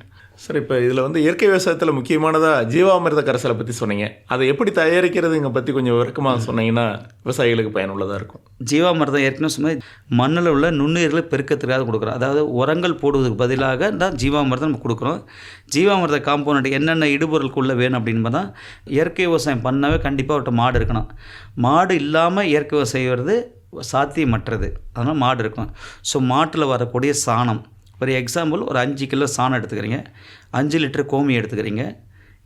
சார். இப்போ இதில் வந்து இயற்கை விவசாயத்தில் முக்கியமானதாக ஜீவாமிர்த கரைசலை பற்றி சொன்னீங்க. அதை எப்படி தயாரிக்கிறதுங்க பற்றி கொஞ்சம் விளக்கமாக சொன்னீங்கன்னா விவசாயிகளுக்கு பயனுள்ளதாக இருக்கும். ஜீவாமிர்தம் ஏற்கனவே சொன்ன மண்ணில் உள்ள நுண்ணுயிர்களை பெருக்கத்துக்காக கொடுக்குறோம். அதாவது உரங்கள் போடுவதற்கு பதிலாக தான் ஜீவாமிர்தம் நம்ம கொடுக்குறோம். ஜீவாமிர்த காம்பவுண்ட் என்னென்ன இடுபொருளுக்குள்ளே வேணும் அப்படின்னு தான் இயற்கை விவசாயம் பண்ணவே கண்டிப்பாக அவர்கிட்ட மாடு இருக்கணும். மாடு இல்லாமல் இயற்கை விவசாயம் வருது சாத்தியமற்றது. அதனால் மாடு இருக்கும். ஸோ மாட்டில் வரக்கூடிய சாணம், ஒரு எக்ஸாம்பிள் ஒரு 5 கிலோ சாணம் எடுத்துக்கிறீங்க, 5 லிட்டர் கோமி எடுத்துக்கிறீங்க.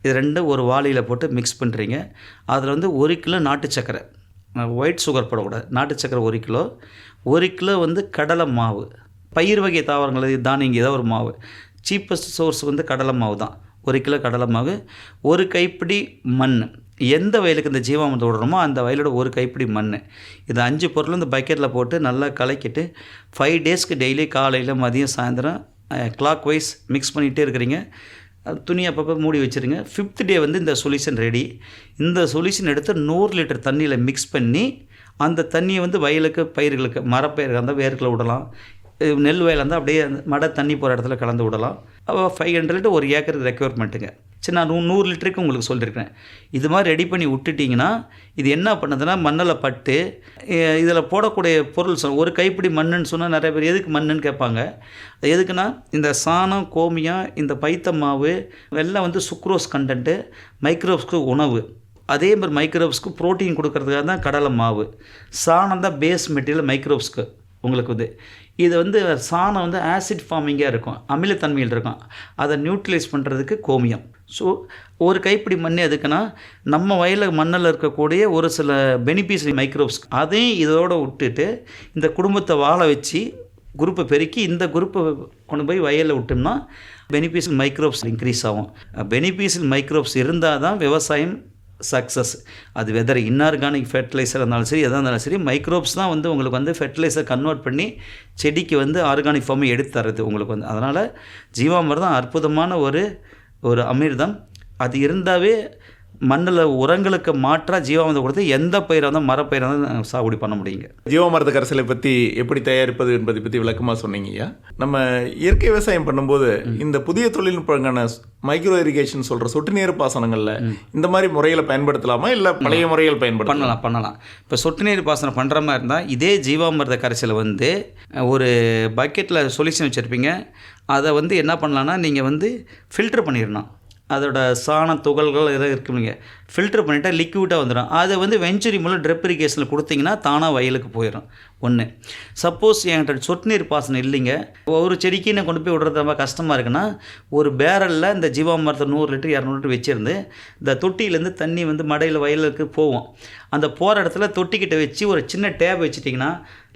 இது ரெண்டும் ஒரு வாளியில் போட்டு மிக்ஸ் பண்ணுறீங்க. அதில் வந்து 1 கிலோ நாட்டு சக்கரை, ஒயிட் சுகர் போடக்கூடாது, நாட்டு சக்கரை 1 கிலோ, 1 கிலோ வந்து கடலை மாவு, பயிர் வகை தாவரங்கள் தானியங்க ஏதோ ஒரு மாவு, சீப்பஸ்ட் சோர்ஸ் வந்து கடலை மாவு தான். 1 கிலோ கடலை மாவு, 1 கைப்பிடி மண், எந்த வயலுக்கு இந்த ஜீவாமிர்தம் விடுறோமோ அந்த வயலோட 1 கைப்பிடி மண். இது 5 பொருள் இந்த பக்கெட்டில் போட்டு நல்லா கலக்கிட்டு 5 டேஸ்க்கு டெய்லி காலையில் மதியம் சாயந்தரம் கிளாக் வைஸ் மிக்ஸ் பண்ணிகிட்டே இருக்கிறீங்க. துணி அப்பப்போ மூடி வச்சுருங்க. 5th டே வந்து இந்த சொல்யூஷன் ரெடி. இந்த சொல்யூஷன் எடுத்து 100 லிட்டர் தண்ணியில் மிக்ஸ் பண்ணி அந்த தண்ணியை வந்து வயலுக்கு பயிர்களுக்கு மரப்பயிர்கள் இருந்தால் வேர்க்கில் விடலாம், நெல் வயல் இருந்தால் அப்படியே மடை தண்ணி போகிற இடத்துல கலந்து விடலாம். அப்போ 500 லிட்டர் 1 ஏக்கருக்கு ரெக்யர்மெண்ட்டுங்க. சரி, நான் 100 லிட்டருக்கு உங்களுக்கு சொல்லியிருக்கேன். இது மாதிரி ரெடி பண்ணி விட்டுட்டிங்கன்னா இது என்ன பண்ணுதுன்னா மண்ணில் பட்டு இதில் போடக்கூடிய பொருள் 1 கைப்பிடி மண்ணுன்னு சொன்னால் நிறைய பேர் எதுக்கு மண்ணுன்னு கேட்பாங்க. எதுக்குன்னா இந்த சாணம், கோமியம், இந்த பைத்த மாவு எல்லாம் வந்து சுக்ரோஸ் கண்டென்ட்டு, மைக்ரோப்ஸ்க்கு உணவு. அதே மாதிரி மைக்ரோப்ஸ்க்கு ப்ரோட்டீன் கொடுக்கறதுக்காக தான் கடலை மாவு. சாணம் தான் பேஸ் மெட்டீரியல் மைக்ரோப்ஸ்க்கு உங்களுக்கு வந்து. இது வந்து சாணம் வந்து ஆசிட் ஃபார்மிங்காக இருக்கும், அமிலத்தன்மையில் இருக்கும். அதை நியூட்ரலைஸ் பண்ணுறதுக்கு கோமியம். ஸோ 1 கைப்பிடி மண் எதுக்குன்னா நம்ம வயலில் மண்ணில் இருக்கக்கூடிய ஒரு சில பெனிஃபிஷியல் மைக்ரோப்ஸ் அதையும் இதோடு விட்டுட்டு இந்த குடும்பத்தை வாழ வச்சு குரூப்பை பெருக்கி இந்த குரூப்பை கொண்டு போய் வயலில் விட்டோம்னா பெனிஃபிஷியல் மைக்ரோப்ஸ் இன்க்ரீஸ் ஆகும். பெனிஃபிஷியல் மைக்ரோப்ஸ் இருந்தால் தான் விவசாயம் சக்ஸஸ். அது வெதர் இன்ஆர்கானிக் ஃபெர்டிலைசர் இருந்தாலும் சரி, எதாக இருந்தாலும் சரி, மைக்ரோப்ஸ் தான் வந்து உங்களுக்கு வந்து ஃபெர்டிலைசர் கன்வெர்ட் பண்ணி செடிக்கு வந்து ஆர்கானிக் ஃபார்மை எடுத்து தருது உங்களுக்கு வந்து. அதனால் ஜீவாமிர்தம் அற்புதமான ஒரு அமிர்தம். அது இருந்தாவே மண்ணில் உரங்களுக்கு மாற்றாக ஜீவாமிர்தம் கொடுத்து எந்த பயிராக இருந்தால் மரப்பயிராக இருந்தால் சாகுபடி பண்ண முடியுங்க. ஜீவாமிர்த கரைசலை பற்றி எப்படி தயாரிப்பது என்பதை பற்றி விளக்கமாக சொன்னீங்கய்யா. நம்ம இயற்கை விவசாயம் பண்ணும்போது இந்த புதிய தொழில்நுட்பங்கான மைக்ரோ இரிகேஷன் சொல்கிற சொட்டு நீர் பாசனங்களில் இந்த மாதிரி முறையில் பயன்படுத்தலாமா, இல்லை பழைய முறையில் பண்ணலாம். இப்போ சொட்டு நீர் பாசனம் பண்ணுற மாதிரி இருந்தால் இதே ஜீவாமிர்த கரைசலை வந்து ஒரு பக்கெட்டில் சொல்யூஷன் வச்சுருப்பீங்க. அதை வந்து என்ன பண்ணலான்னா நீங்கள் வந்து ஃபில்டர் பண்ணிடணும். அதோட சாண துகள்கள் இருக்குங்க, ஃபில்டர் பண்ணிவிட்டா லிக்விடாக வந்துடும். அதை வந்து வெஞ்சுரி மூலம் ட்ரிப் இரிகேஷனில் கொடுத்தீங்கன்னா தானாக வயலுக்கு போயிடும். ஒன்று. சப்போஸ் என்கிட்ட சொட்டு நீர் பாசனம் இல்லைங்க, ஒரு செடிக்கு நான் கொண்டு போய் விடுறது ரொம்ப கஷ்டமாக இருக்குன்னா ஒரு பேரலில் இந்த ஜீவாமிர்தம் 100 லிட்டர் 200 லிட்டர் வச்சுருந்து இந்த தொட்டியிலேருந்து தண்ணி வந்து மடையில் வயலுக்கு போவோம். அந்த போகிற இடத்துல தொட்டிக்கிட்ட வச்சு ஒரு சின்ன டேப் வச்சுட்டிங்கன்னா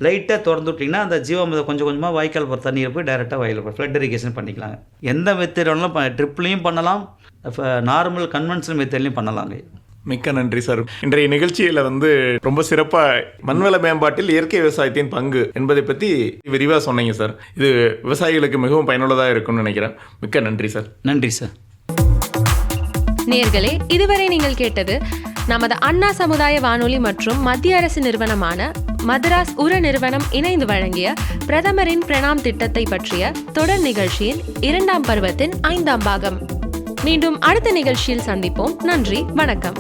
லைட்டாக திறந்து விட்டிங்கன்னா அந்த ஜீவாமிர்தம் கொஞ்சம் கொஞ்சமாக வாய்க்கால் போகிற தண்ணியில் போய் டைரெக்டாக வயலில் போய் ஃப்ளட் இரிகேஷன் பண்ணிக்கலாங்க. எந்த மெத்தேடாலும் ட்ரிப்லையும் பண்ணலாம், நார்மல் கன்வென்ஷனல் மெத்தட்லையும் பண்ணலாங்க. மிக்க நன்றி சார். இன்றைய நிகழ்ச்சியில் வந்து ரொம்ப சிறப்பாக மண்வள மேம்பாட்டில் இயற்கை விவசாயத்தின் பங்கு என்பதை பற்றி விரிவாக சொன்னீங்க சார். இது விவசாயிகளுக்கு மிகவும் பயனுள்ளதாக இருக்கும்னு நினைக்கிறேன். மிக்க நன்றி சார். நன்றி சார். நேயர்களே, இதுவரை நீங்கள் கேட்டது நமது அண்ணா சமுதாய வானொலி மற்றும் மத்திய அரசு நிறுவனமான மதராஸ் உர நிறுவனம் இணைந்து வழங்கிய பிரதமரின் பிரணாம் திட்டத்தை பற்றிய தொடர் நிகழ்ச்சியின் 2ஆம் பருவத்தின் 5ஆம் பாகம். மீண்டும் அடுத்த நிகழ்ச்சியில் சந்திப்போம். நன்றி, வணக்கம்.